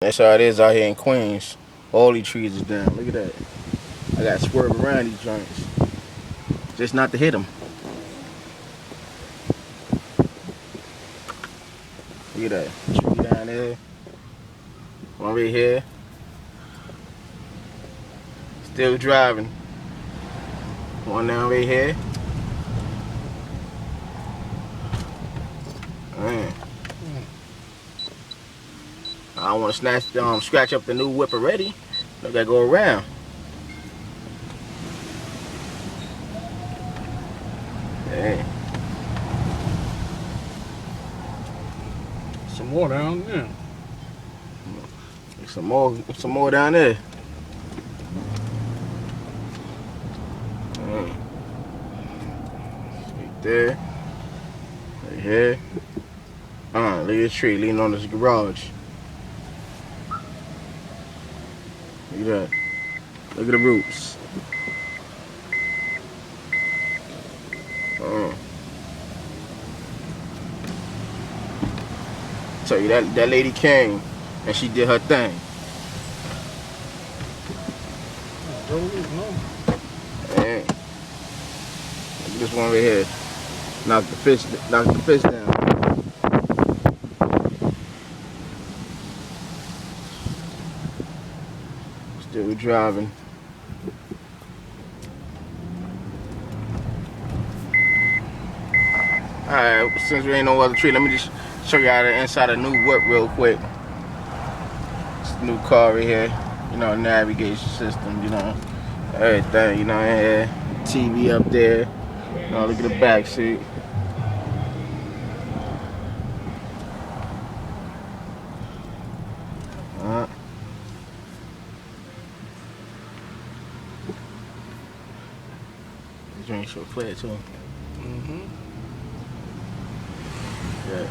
That's how it is out here in Queens. All these trees is down. Look at that. I got to swerve around these joints. Just not to hit them. Look at that. Tree down there. One right here. Still driving. One down right here. Man. I don't want to scratch up the new whip already. I gotta go around. Hey. Some more down there. Some more down there. Right there. Right here. Look at the tree leaning on this garage. Look at that. Look at the roots. Tell you that lady came and she did her thing. Hey. Look at this one right here. Knock the fish down. Still driving. Alright, since there ain't no other tree, let me just show you how the inside of the new whip real quick. It's a new car right here. You know, navigation system, you know, everything, you know, here. TV up there. You know, look at the back seat. This drink so clear too. Mm-hmm. Yeah.